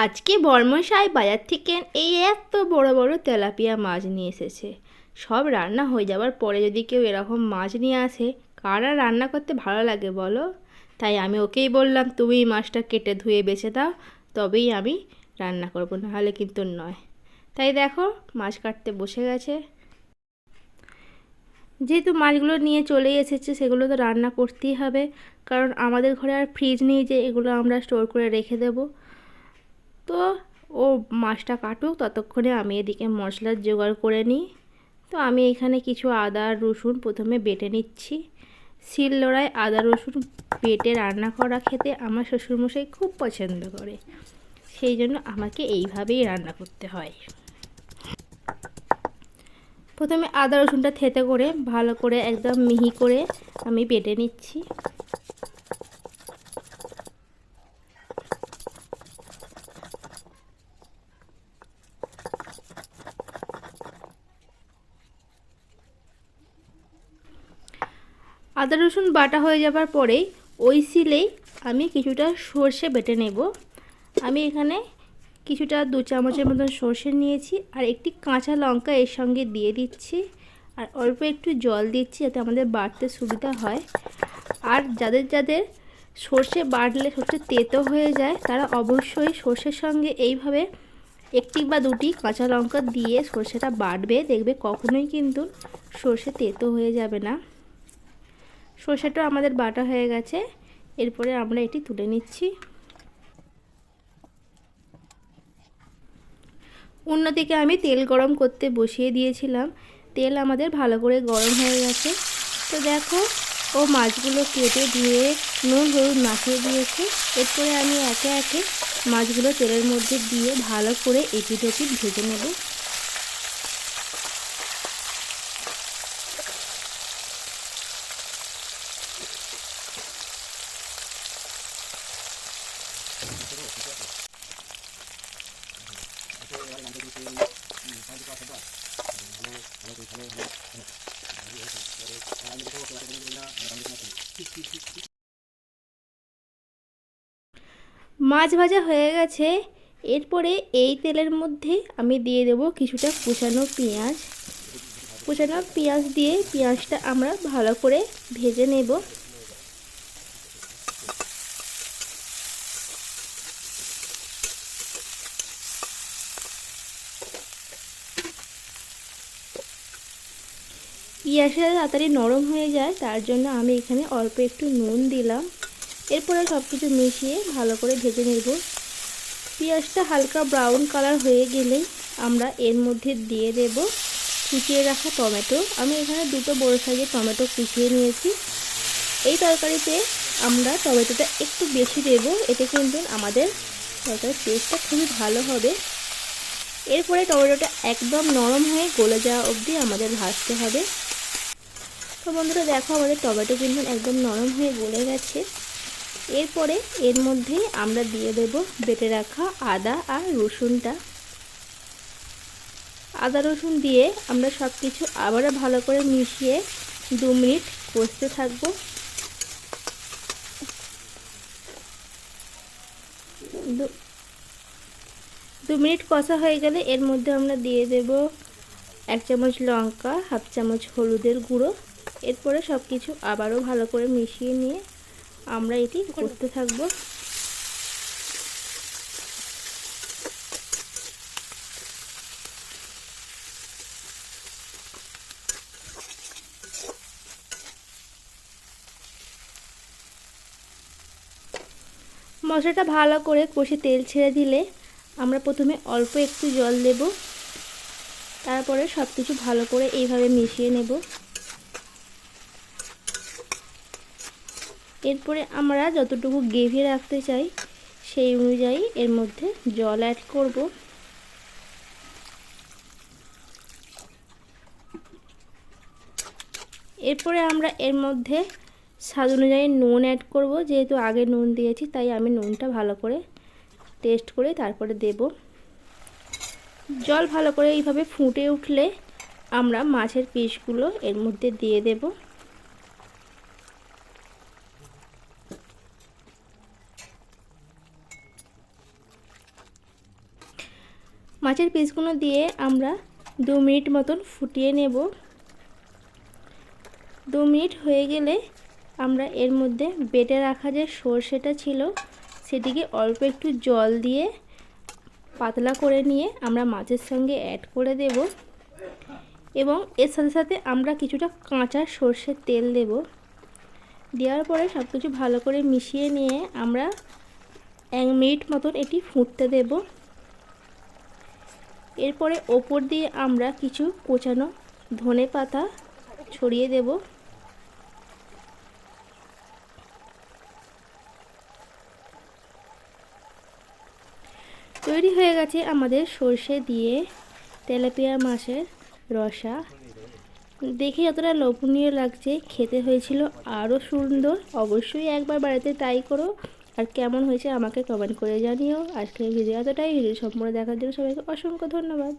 আজকে বর্মশাই বাজার থেকে এই এত বড় বড় তেলাপিয়া মাছ নিয়ে এসেছে। সব রান্না হয়ে যাওয়ার পরে যদি কেউ এরকম মাছ নিয়ে আসে, কার আর রান্না করতে ভালো লাগে বলো? তাই আমি ওকেই বললাম, তুমি মাছটা কেটে ধুয়ে বেছে দাও, তবেই আমি রান্না করবো, নাহলে কিন্তু নয়। তাই দেখো মাছ কাটতে বসে গেছে। যেহেতু মাছগুলো নিয়ে চলে এসেছে, সেগুলো তো রান্না করতেই হবে, কারণ আমাদের ঘরে আর ফ্রিজ নেই যে এগুলো আমরা স্টোর করে রেখে দেবো। তো ও মাছটা কাটুক, ততক্ষণে আমি এদিকে মশলার জোগাড় করে নিই। তো আমি এখানে কিছু আদা রসুন প্রথমে বেটে নিচ্ছি। শিলনোড়ায় আদা রসুন বেটে রান্না করা খেতে আমার শ্বশুরমশাই খুব পছন্দ করে, সেই জন্য আমাকে এইভাবেই রান্না করতে হয়। প্রথমে আদা রসুনটা থেতে করে ভালো করে একদম মিহি করে আমি বেটে নিচ্ছি। আদা রসুন বাটা হয়ে যাবার পরেই ওই শিলেই আমি কিছুটা সর্ষে বেটে নেব। আমি এখানে কিছুটা 2 চামচের মতন সর্ষে নিয়েছি, আর একটি কাঁচা লঙ্কা এর সঙ্গে দিয়ে দিচ্ছি, আর অল্প একটু জল দিচ্ছি যাতে আমাদের বাটতে সুবিধা হয়। আর যাদের যাদের সর্ষে বাটলে সর্ষে তেতো হয়ে যায়, তারা অবশ্যই সর্ষের সঙ্গে এইভাবে একটি বা দুটি কাঁচা লঙ্কা দিয়ে সর্ষেটা বাটবে, দেখবে কখনোই কিন্তু সর্ষে তেতো হয়ে যাবে না। সর্ষেটা আমাদের বাটা হয়ে গেছে, এরপরে আমরা এটি তুলে নিচ্ছি। অন্যদিকে আমি তেল গরম করতে বসিয়ে দিয়েছিলাম। তেল আমাদের ভালো করে গরম হয়ে গেছে। তো দেখো, ও মাছগুলো কেটে ধুয়ে নুন হলুদ মাখিয়ে দিয়েছে। এরপরে আমি একে একে মাছগুলো তেলের মধ্যে দিয়ে ভালো করে এপিট ওপিট ভেজে নেব। মাছ ভাজা হয়ে গেছে। এরপরে এই তেলের মধ্যে আমি দিয়ে দেব কিছুটা কুচানো পেঁয়াজ। কুচানো পেঁয়াজ দিয়ে পেঁয়াজটা আমরা ভালো করে ভেজে নেব। পেঁয়াজটা তাড়াতাড়ি নরম হয়ে যায়, তার জন্য আমি এখানে অল্প একটু নুন দিলাম। এরপরে সব কিছু মিশিয়ে ভালো করে ভেজে নেব। পেঁয়াজটা হালকা ব্রাউন কালার হয়ে গেলে আমরা এর মধ্যে দিয়ে দেব কুচিয়ে রাখা টমেটো। আমি এখানে 2টো বড় সাইজের টমেটো কুচিয়ে নিয়েছি। এই তরকারিতে আমরা টমেটোটা একটু বেশি দেব, এতে কিন্তু আমাদের তরকারির টেস্টটা খুবই ভালো হবে। এরপরে টমেটোটা একদম নরম হয়ে গলে যাওয়া অবধি আমাদের ভাজতে হবে। তো বন্ধুরা দেখো, আমাদের টমেটো কিন্তু একদম নরম হয়ে গলে গেছে। এরপরে এর মধ্যে আমরা দিয়ে দেব বেটে রাখা আদা আর রসুনটা। আদা রসুন দিয়ে আমরা সব কিছু আবারও ভালো করে মিশিয়ে 2 মিনিট কষতে থাকবো। 2 মিনিট কষা হয়ে গেলে এর মধ্যে আমরা দিয়ে দেব 1 চামচ লঙ্কা, হাফ চামচ হলুদের গুঁড়ো। এরপরে সব কিছু আবারও ভালো করে মিশিয়ে নিয়ে আমরা এটি করতে থাকবো। মশলাটা ভালো করে কষে তেল ছেড়ে দিলে আমরা প্রথমে অল্প একটু জল দেব, তারপরে সব কিছু ভালো করে এইভাবে মিশিয়ে নেব। এরপরে আমরা যতটুকু গ্রেভি রাখতে চাই সেই অনুযায়ী এর মধ্যে জল অ্যাড করব। এরপরে আমরা এর মধ্যে স্বাদ অনুযায়ী নুন অ্যাড করব। যেহেতু আগে নুন দিয়েছি, তাই আমি নুনটা ভালো করে টেস্ট করে তারপরে দেব। জল ভালো করে এইভাবে ফুটে উঠলে আমরা মাছের পিসগুলো এর মধ্যে দিয়ে দেব। মাছের পিসগুলো দিয়ে আমরা 2 মিনিট মতন ফুটিয়ে নেব। 2 মিনিট হয়ে গেলে আমরা এর মধ্যে বেটে রাখা যে সর্ষেটা ছিল সেটিকে অল্প একটু জল দিয়ে পাতলা করে নিয়ে আমরা মাছের সঙ্গে অ্যাড করে দেব এবং এর সাথে সাথে আমরা কিছুটা কাঁচা সর্ষের তেল দেব। দেওয়ার পরে সব কিছু ভালো করে মিশিয়ে নিয়ে আমরা 1 মিনিট মতন এটি ফুটতে দেব। এরপরে ওপর দিয়ে আমরা কিছু কোচানো ধনেপাতা ছড়িয়ে দেব। তৈরি হয়ে গেছে আমাদের সর্ষে দিয়ে তেলাপিয়া মাছের রসা। দেখে যতটা লোভনীয় লাগছে, খেতে হয়েছিল আরও সুন্দর। অবশ্যই একবার বাড়িতে ট্রাই করো, আর কেমন হয়েছে আমাকে কমেন্ট করে জানিও। আজকের ভিডিও এতটাই। ভিডিও সম্পূর্ণ দেখার জন্য সবাইকে অসংখ্য ধন্যবাদ।